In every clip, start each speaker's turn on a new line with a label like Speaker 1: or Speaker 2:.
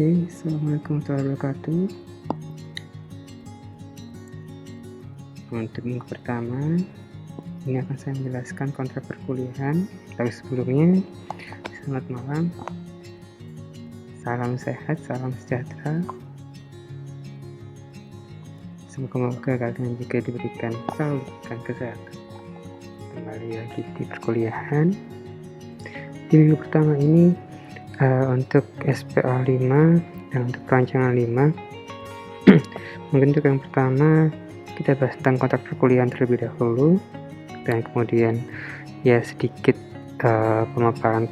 Speaker 1: Oke, assalamualaikum warahmatullahi wabarakatuh. Untuk minggu pertama, ini akan saya menjelaskan kontrak perkuliahan. Tapi sebelumnya, selamat malam, salam sehat, salam sejahtera. Semoga kalian juga diberikan kesehatan. Kembali lagi di perkuliahan. Di minggu pertama ini, untuk SPA 5 dan untuk perancangan 5 mungkin untuk yang pertama kita bahas tentang kontrak perkuliahan terlebih dahulu, dan kemudian ya sedikit pemaparan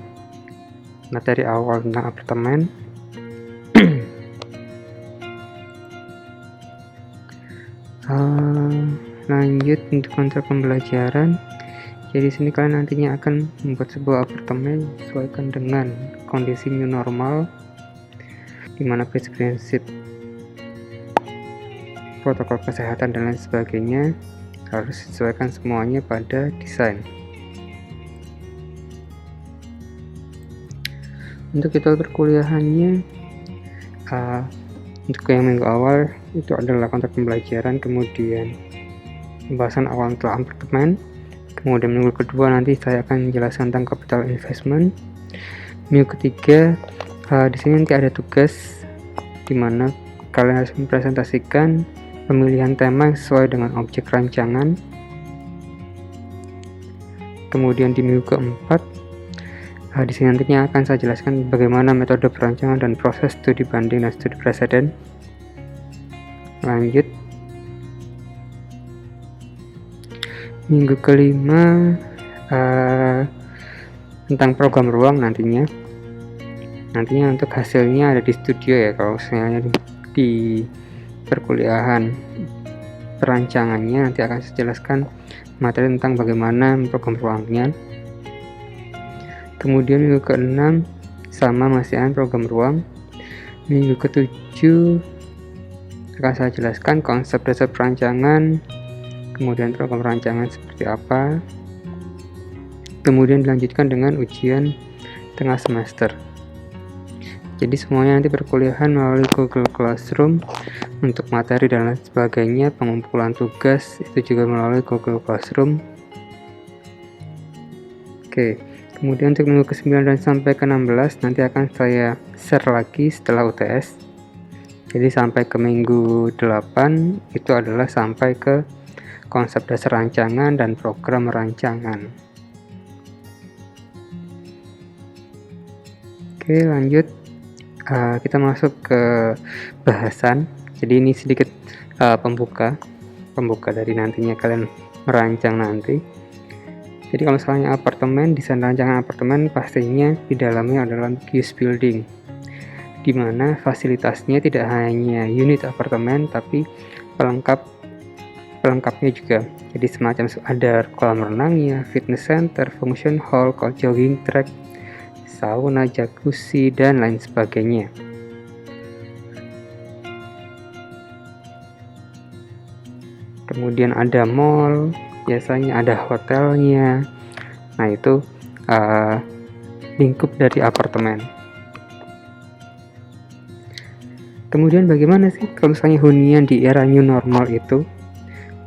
Speaker 1: materi awal tentang apartemen. Lanjut untuk kontrak pembelajaran. Jadi sini kalian nantinya akan membuat sebuah apartemen sesuaikan dengan kondisi new normal, di mana prinsip-prinsip protokol kesehatan dan lain sebagainya harus disesuaikan semuanya pada desain. Untuk jadwal perkuliahannya, untuk yang minggu awal itu adalah kontrak pembelajaran, kemudian pembahasan awal tentang apartemen. Kemudian minggu kedua nanti saya akan menjelaskan tentang capital investment. Minggu ketiga di sini nanti ada tugas di mana kalian harus mempresentasikan pemilihan tema sesuai dengan objek rancangan. Kemudian di minggu keempat di sini nantinya akan saya jelaskan bagaimana metode perancangan dan proses studi banding dan studi preseden. Lanjut minggu kelima tentang program ruang nantinya untuk hasilnya ada di studio ya. Kalau misalnya di perkuliahan perancangannya nanti akan saya jelaskan materi tentang bagaimana program ruangnya. Kemudian minggu ke-6 sama masih program ruang. Minggu ke-7 akan saya jelaskan konsep dasar perancangan, kemudian program rancangan seperti apa, kemudian dilanjutkan dengan ujian tengah semester. Jadi semuanya nanti perkuliahan melalui Google Classroom. Untuk materi dan lain sebagainya, pengumpulan tugas itu juga melalui Google Classroom. Oke, kemudian untuk minggu ke-9 dan sampai ke-16 nanti akan saya share lagi setelah UTS. Jadi sampai ke minggu 8 itu adalah sampai ke konsep dasar rancangan dan program rancangan. Oke, lanjut kita masuk ke bahasan. Jadi ini sedikit pembuka dari nantinya kalian merancang nanti. Jadi kalau misalnya apartemen, desain rancangan apartemen pastinya di dalamnya adalah use building, di mana fasilitasnya tidak hanya unit apartemen tapi pelengkapnya juga. Jadi semacam ada kolam renangnya, fitness center, function hall, jogging track, sauna, jacuzzi, dan lain sebagainya. Kemudian ada mall, biasanya ada hotelnya. Nah itu lingkup dari apartemen. Kemudian bagaimana sih kalau misalnya hunian di era new normal itu?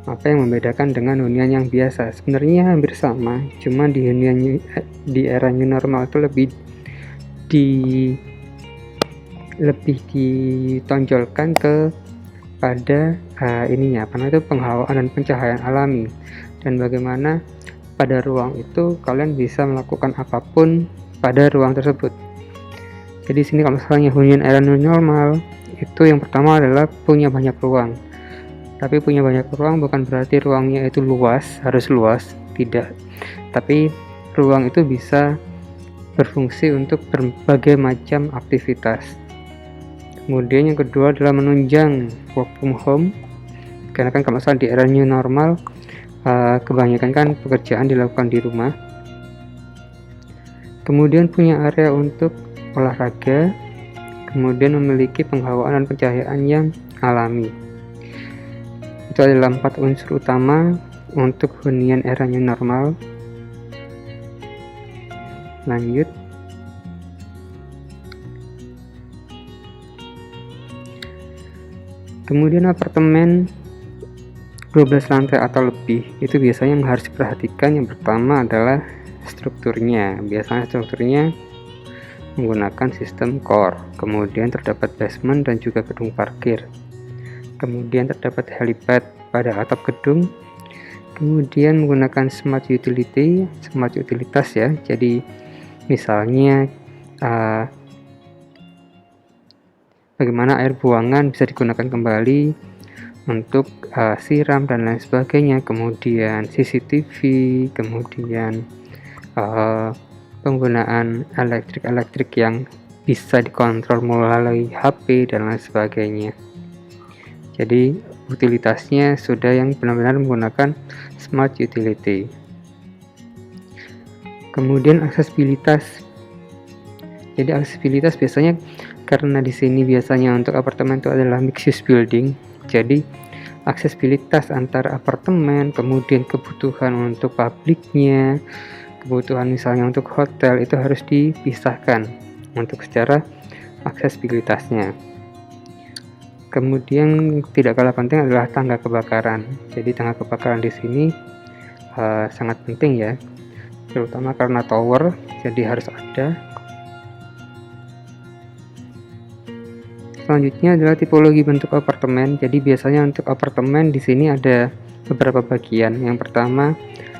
Speaker 1: Apa yang membedakan dengan hunian yang biasa? Sebenarnya hampir sama, cuma di hunian di era new normal itu lebih ditonjolkan pada penghawaan dan pencahayaan alami, dan bagaimana pada ruang itu kalian bisa melakukan apapun pada ruang tersebut. Jadi sini kalau misalnya hunian era new normal itu yang pertama adalah punya banyak ruang. Tapi punya banyak ruang bukan berarti ruangnya itu harus luas, tidak. Tapi ruang itu bisa berfungsi untuk berbagai macam aktivitas. Kemudian yang kedua adalah menunjang work from home, karena kan kalau misalnya di era new normal kebanyakan kan pekerjaan dilakukan di rumah. Kemudian punya area untuk olahraga, kemudian memiliki penghawaan dan pencahayaan yang alami. Itu adalah 4 unsur utama untuk hunian era new normal. Lanjut Kemudian apartemen 12 lantai atau lebih itu biasanya yang harus diperhatikan yang pertama adalah strukturnya. Biasanya strukturnya menggunakan sistem core, kemudian terdapat basement dan juga gedung parkir, kemudian terdapat helipad pada atap gedung, kemudian menggunakan smart utilitas ya. Jadi misalnya bagaimana air buangan bisa digunakan kembali untuk siram dan lain sebagainya, kemudian CCTV, kemudian penggunaan elektrik yang bisa dikontrol melalui HP dan lain sebagainya. Jadi utilitasnya sudah yang benar-benar menggunakan smart utility. Kemudian aksesibilitas. Jadi aksesibilitas biasanya karena di sini biasanya untuk apartemen itu adalah mixed use building. Jadi aksesibilitas antara apartemen, kemudian kebutuhan untuk publiknya, kebutuhan misalnya untuk hotel itu harus dipisahkan untuk secara aksesibilitasnya. Kemudian tidak kalah penting adalah tangga kebakaran. Jadi tangga kebakaran di sini sangat penting ya, terutama karena tower, jadi harus ada. Selanjutnya adalah tipologi bentuk apartemen. Jadi biasanya untuk apartemen di sini ada beberapa bagian. Yang pertama,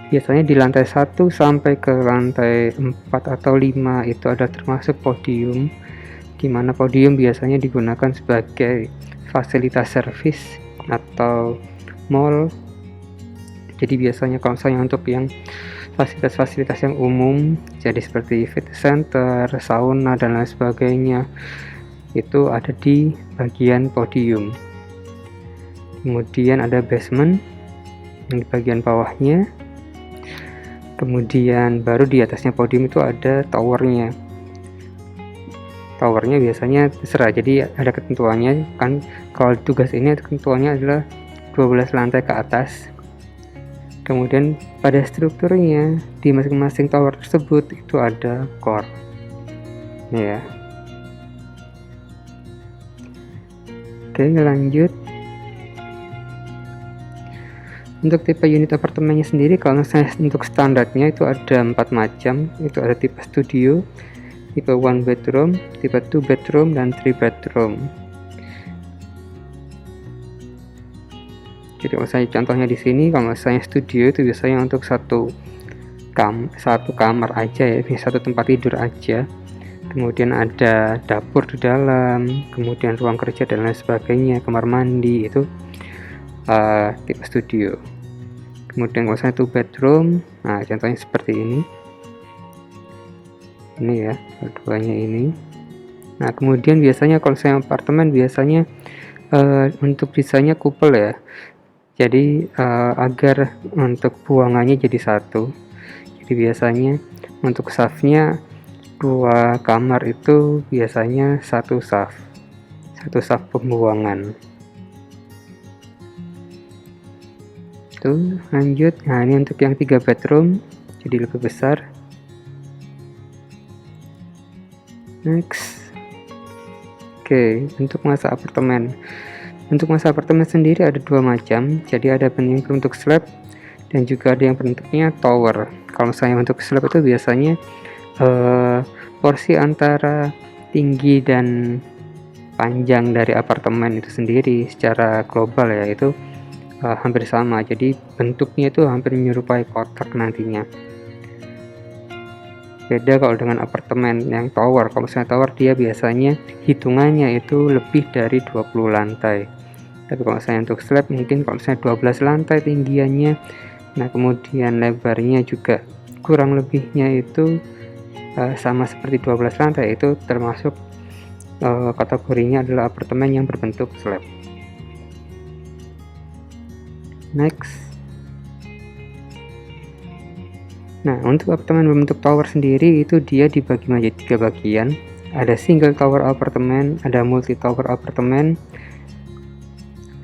Speaker 1: biasanya di lantai 1 sampai ke lantai 4 atau 5 itu ada termasuk podium, di mana podium biasanya digunakan sebagai fasilitas servis atau mall. Jadi biasanya kalau misalnya untuk yang fasilitas-fasilitas yang umum, jadi seperti fitness center, sauna dan lain sebagainya, itu ada di bagian podium. Kemudian ada basement yang di bagian bawahnya, kemudian baru di atasnya podium itu ada towernya. Towernya biasanya terserah, jadi ada ketentuannya kan. Kalau tugas ini ketentuannya adalah 12 lantai ke atas. Kemudian pada strukturnya di masing-masing tower tersebut itu ada core ya. Oke, lanjut. Untuk tipe unit apartemennya sendiri, kalau misalnya untuk standarnya itu ada 4 macam. Itu ada tipe studio, tipe 1 bedroom, tipe 2 bedroom, dan 3 bedroom. Jadi kalau misalnya contohnya di sini, kalau misalnya studio itu biasanya untuk satu kamar aja ya, satu tempat tidur aja. Kemudian ada dapur di dalam, kemudian ruang kerja dan lain sebagainya, kamar mandi, itu tipe studio. Kemudian kalau misalnya 2 bedroom, nah contohnya seperti ini ya, keduanya ini. Nah kemudian biasanya kalau misalnya apartemen biasanya untuk desainnya couple ya, jadi agar untuk buangannya jadi satu. Jadi biasanya untuk shaftnya 2 kamar itu biasanya satu shaft pembuangan. Tuh, lanjut. Nah ini untuk yang 3 bedroom, jadi lebih besar. Next. Oke, untuk masa apartemen. Untuk masa apartemen sendiri ada 2 macam. Jadi ada yang bentuk slab dan juga ada yang bentuknya tower. Kalau misalnya untuk slab itu biasanya porsi antara tinggi dan panjang dari apartemen itu sendiri secara global ya, itu hampir sama. Jadi bentuknya itu hampir menyerupai kotak nantinya. Beda kalau dengan apartemen yang tower. Kalau misalnya tower dia biasanya hitungannya itu lebih dari 20 lantai. Tapi kalau misalnya untuk slab mungkin kalau misalnya 12 lantai tinggiannya, nah kemudian lebarnya juga kurang lebihnya itu sama seperti 12 lantai, itu termasuk kategorinya adalah apartemen yang berbentuk slab. Next. Nah untuk apartemen berbentuk tower sendiri itu dia dibagi menjadi 3 bagian. Ada single tower apartemen, ada multi tower apartemen,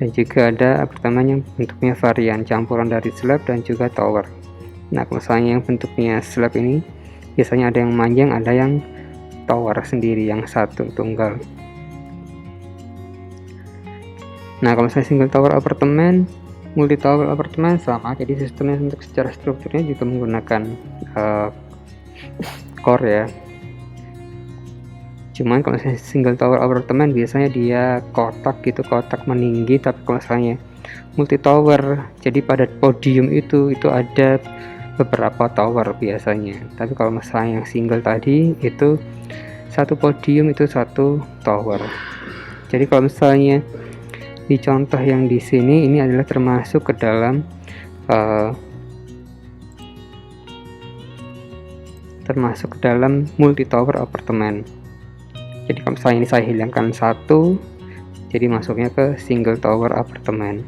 Speaker 1: dan juga ada apartemen yang bentuknya varian campuran dari slab dan juga tower. Nah misalnya yang bentuknya slab ini biasanya ada yang manjang, ada yang tower sendiri yang satu tunggal. Nah, kalau misalnya single tower apartemen, multi tower apartemen sama, jadi sistemnya untuk secara strukturnya juga menggunakan core ya. Cuman kalau misalnya single tower apartemen biasanya dia kotak gitu, kotak meninggi. Tapi kalau misalnya multi tower, jadi pada podium itu ada beberapa tower biasanya. Tapi kalau misalnya yang single tadi itu satu podium itu satu tower. Jadi kalau misalnya di contoh yang di sini ini adalah termasuk ke dalam multi tower apartemen. Jadi kalau misalnya ini saya hilangkan satu, jadi masuknya ke single tower apartemen.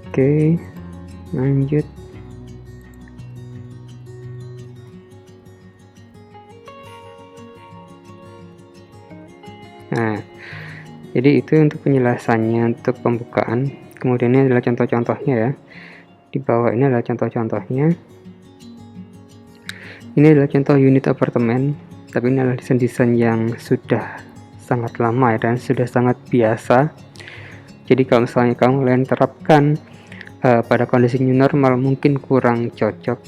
Speaker 1: Oke, lanjut. Nah, jadi itu untuk penjelasannya, untuk pembukaan. Kemudian ini adalah contoh-contohnya ya. Di bawah ini adalah contoh-contohnya. Ini adalah contoh unit apartemen, tapi ini adalah desain-desain yang sudah sangat lama ya, dan sudah sangat biasa. Jadi kalau misalnya kalian terapkan pada kondisi new normal mungkin kurang cocok.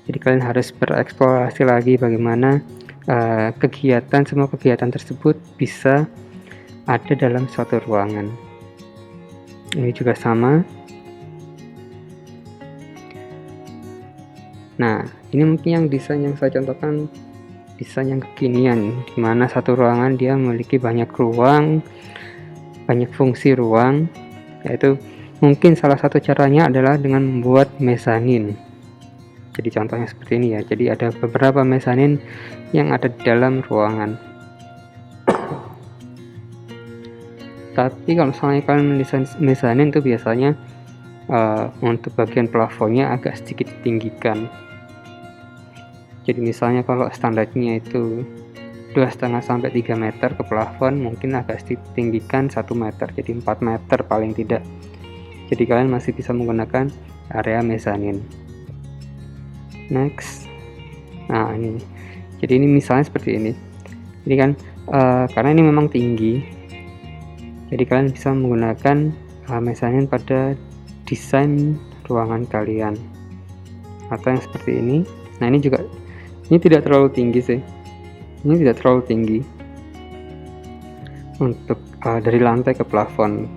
Speaker 1: Jadi kalian harus bereksplorasi lagi bagaimana semua kegiatan tersebut bisa ada dalam suatu ruangan. Ini juga sama. Nah, ini mungkin yang desain yang saya contohkan, desain yang kekinian, di mana satu ruangan dia memiliki banyak ruang, banyak fungsi ruang, yaitu mungkin salah satu caranya adalah dengan membuat mezanin. Jadi contohnya seperti ini ya. Jadi ada beberapa mezanin yang ada di dalam ruangan. Tapi kalau misalnya kalian mendesain mezanin itu biasanya untuk bagian plafonnya agak sedikit ditinggikan. Jadi misalnya kalau standarnya itu 2,5 sampai 3 meter ke plafon, mungkin agak sedikit tinggikan 1 meter, jadi 4 meter paling tidak. Jadi kalian masih bisa menggunakan area mezanin. Next. Nah, ini. Jadi ini misalnya seperti ini. Ini kan karena ini memang tinggi, jadi kalian bisa menggunakan mezanin pada desain ruangan kalian. Atau yang seperti ini. Nah, ini tidak terlalu tinggi sih. Ini tidak terlalu tinggi untuk dari lantai ke plafon,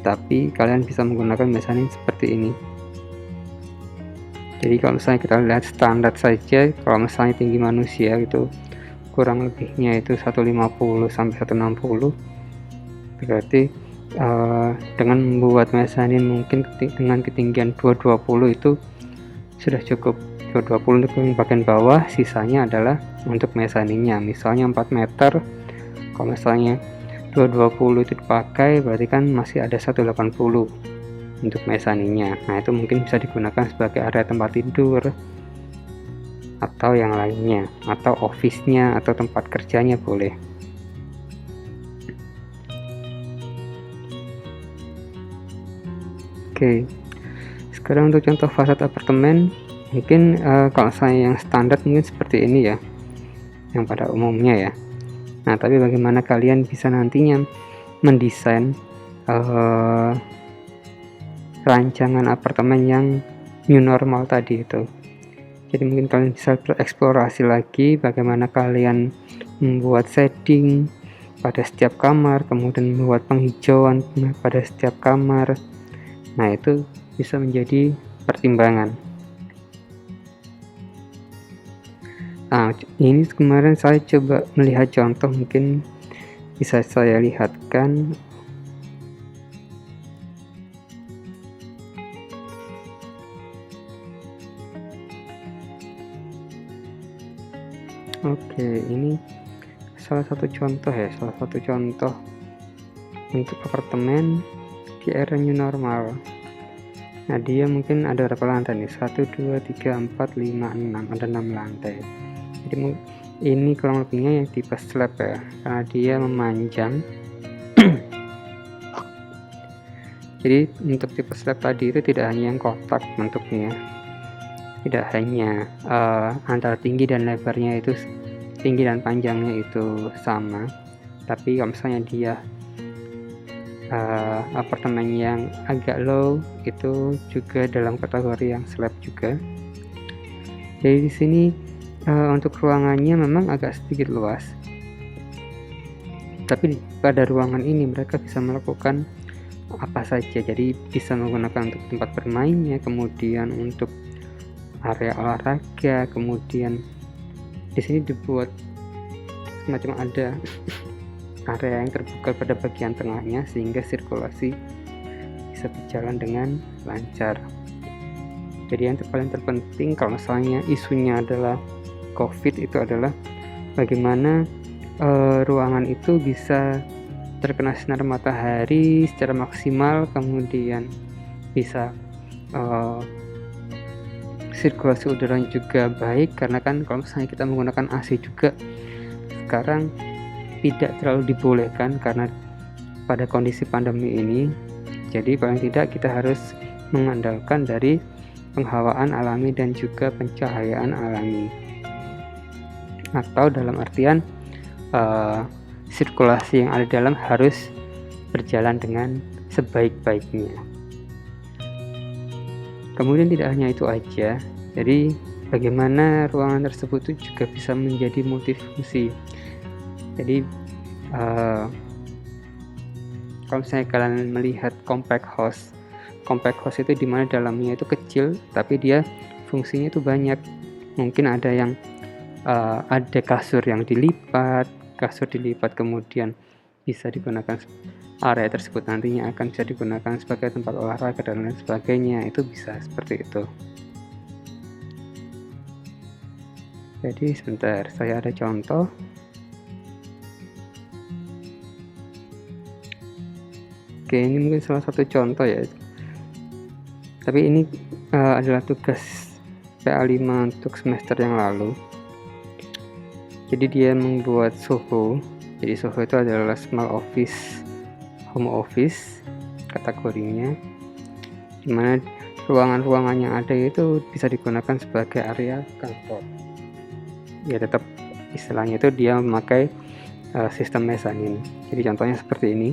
Speaker 1: tapi kalian bisa menggunakan mezanin seperti ini. Jadi kalau misalnya kita lihat standar saja, kalau misalnya tinggi manusia itu kurang lebihnya itu 150 sampai 160, berarti dengan membuat mezanin mungkin dengan ketinggian 220 itu sudah cukup. 220 untuk bagian bawah, sisanya adalah untuk mezaninnya. Misalnya 4 meter, kalau misalnya 220 itu dipakai, berarti kan masih ada 180 untuk mezaninnya. Nah, itu mungkin bisa digunakan sebagai area tempat tidur atau yang lainnya, atau office-nya atau tempat kerjanya boleh. Oke, sekarang untuk contoh fasad apartemen. Mungkin kalau saya yang standar mungkin seperti ini ya, yang pada umumnya ya. Nah, tapi bagaimana kalian bisa nantinya mendesain rancangan apartemen yang new normal tadi itu. Jadi mungkin kalian bisa bereksplorasi lagi bagaimana kalian membuat shading pada setiap kamar, kemudian membuat penghijauan pada setiap kamar. Nah, itu bisa menjadi pertimbangan. Nah, ini kemarin saya coba melihat contoh, mungkin bisa saya lihatkan. Oke, ini salah satu contoh untuk apartemen di era new normal. Nah, dia mungkin ada berapa lantai nih? 1, 2, 3, 4, 5, 6, ada 6 lantai. Jadi ini kurang lebihnya yang tipe slab ya, karena dia memanjang. Jadi untuk tipe slab tadi itu tidak hanya yang kotak bentuknya, tidak hanya antara tinggi dan lebarnya itu, tinggi dan panjangnya itu sama, tapi kalau misalnya dia apartemen yang agak low itu juga dalam kategori yang slab juga. Jadi di sini untuk ruangannya memang agak sedikit luas, tapi pada ruangan ini mereka bisa melakukan apa saja. Jadi bisa menggunakan untuk tempat bermainnya, kemudian untuk area olahraga, kemudian di sini dibuat semacam ada area yang terbuka pada bagian tengahnya sehingga sirkulasi bisa berjalan dengan lancar. Jadi yang paling terpenting kalau misalnya isunya adalah COVID itu adalah bagaimana ruangan itu bisa terkena sinar matahari secara maksimal, kemudian bisa sirkulasi udara juga baik, karena kan kalau misalnya kita menggunakan AC juga sekarang tidak terlalu dibolehkan karena pada kondisi pandemi ini. Jadi paling tidak kita harus mengandalkan dari penghawaan alami dan juga pencahayaan alami, atau dalam artian sirkulasi yang ada di dalam harus berjalan dengan sebaik-baiknya. Kemudian tidak hanya itu aja, jadi bagaimana ruangan tersebut itu juga bisa menjadi multifungsi. Jadi kalau misalnya kalian melihat compact house itu dimana dalamnya itu kecil tapi dia fungsinya itu banyak. Mungkin ada yang ada kasur dilipat kemudian bisa digunakan area tersebut, nantinya akan bisa digunakan sebagai tempat olahraga dan lain sebagainya. Itu bisa seperti itu. Jadi sebentar, saya ada contoh. Oke, ini mungkin salah satu contoh ya, tapi ini adalah tugas PA5 untuk semester yang lalu. Jadi dia membuat Soho. Jadi Soho itu adalah small office, home office kategorinya, dimana ruangan-ruangan yang ada itu bisa digunakan sebagai area kantor. Ya tetap istilahnya itu dia memakai sistem mezanin. Jadi contohnya seperti ini.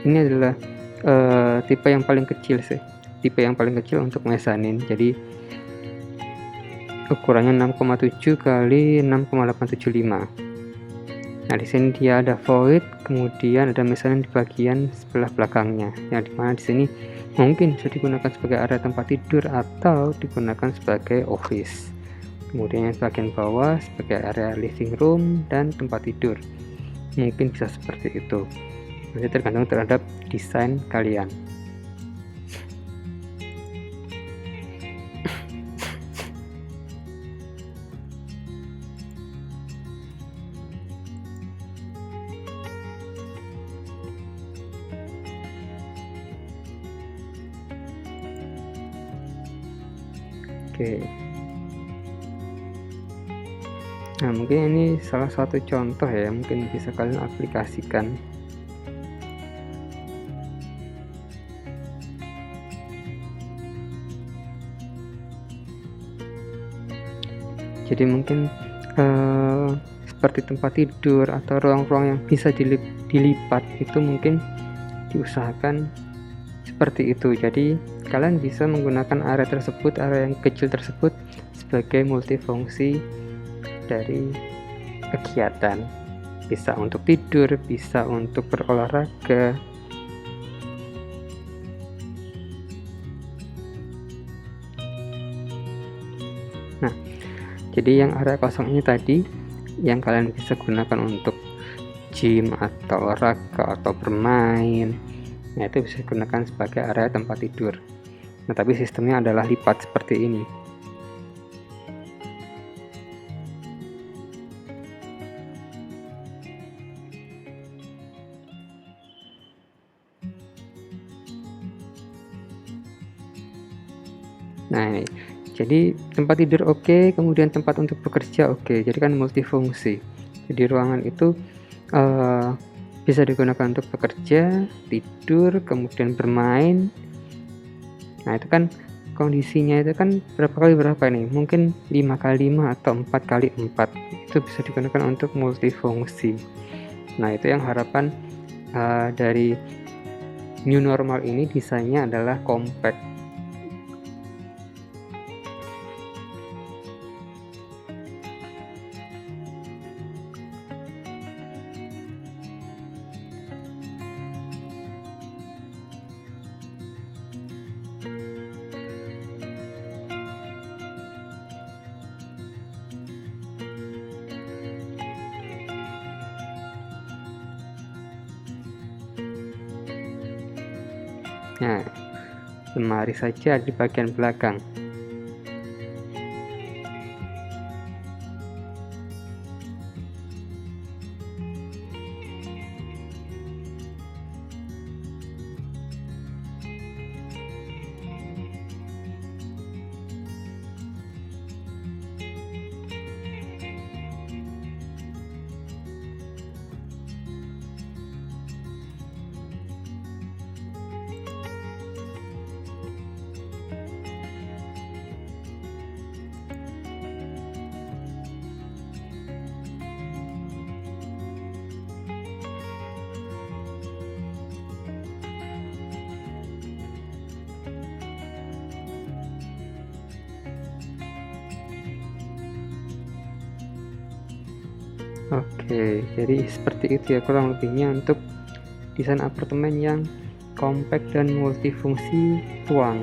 Speaker 1: Ini adalah tipe yang paling kecil untuk mezanin. Jadi ukurannya 6,7 kali 6,875. Nah, di sini dia ada void, kemudian ada mezanin di bagian sebelah belakangnya, yang dimana di sini mungkin bisa digunakan sebagai area tempat tidur atau digunakan sebagai office. Kemudian yang bagian bawah sebagai area living room dan tempat tidur. Mungkin bisa seperti itu. Nanti tergantung terhadap desain kalian. Oke. Nah, mungkin ini salah satu contoh ya, mungkin bisa kalian aplikasikan. Jadi mungkin seperti tempat tidur atau ruang-ruang yang bisa dilipat itu mungkin diusahakan seperti itu. Jadi kalian bisa menggunakan area yang kecil tersebut sebagai multifungsi dari kegiatan. Bisa untuk tidur, bisa untuk berolahraga. Nah, jadi yang area kosong ini tadi yang kalian bisa gunakan untuk gym atau olahraga atau bermain. Nah, itu bisa digunakan sebagai area tempat tidur. Nah, tapi sistemnya adalah lipat seperti ini. Nah, jadi tempat tidur oke, kemudian tempat untuk bekerja oke. Jadi kan multifungsi. Jadi ruangan itu bisa digunakan untuk bekerja, tidur, kemudian bermain. Nah, itu kan kondisinya itu kan berapa ini? Mungkin 5x5 atau 4x4. Itu bisa digunakan untuk multifungsi. Nah, itu yang harapan dari new normal ini, desainnya adalah compact. Nah, lemari saja di bagian belakang. Oke, jadi seperti itu ya kurang lebihnya untuk desain apartemen yang compact dan multifungsi ruang.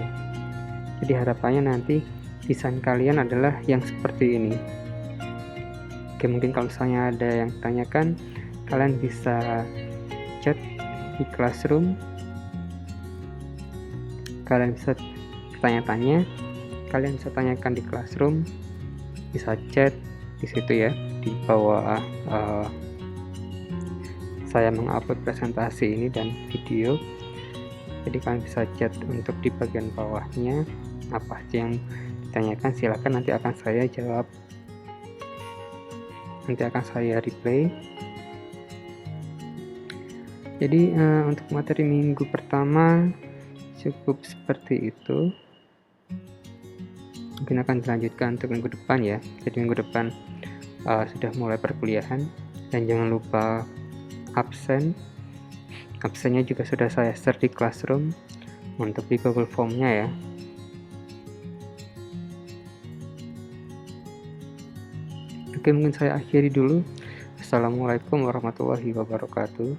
Speaker 1: Jadi harapannya nanti desain kalian adalah yang seperti ini. Oke, mungkin kalau misalnya ada yang tanyakan, kalian bisa chat di Classroom, kalian bisa tanya-tanya, kalian bisa tanyakan di Classroom, bisa chat di situ ya, di bawah saya mengupload presentasi ini dan video. Jadi kalian bisa chat untuk di bagian bawahnya, apa aja yang ditanyakan silahkan, nanti akan saya jawab, nanti akan saya reply. Jadi untuk materi minggu pertama cukup seperti itu. Mungkin akan dilanjutkan untuk minggu depan ya. Jadi minggu depan sudah mulai perkuliahan, dan jangan lupa absennya juga sudah saya share di Classroom untuk di Google Form-nya ya. Oke, mungkin saya akhiri dulu. Assalamualaikum warahmatullahi wabarakatuh.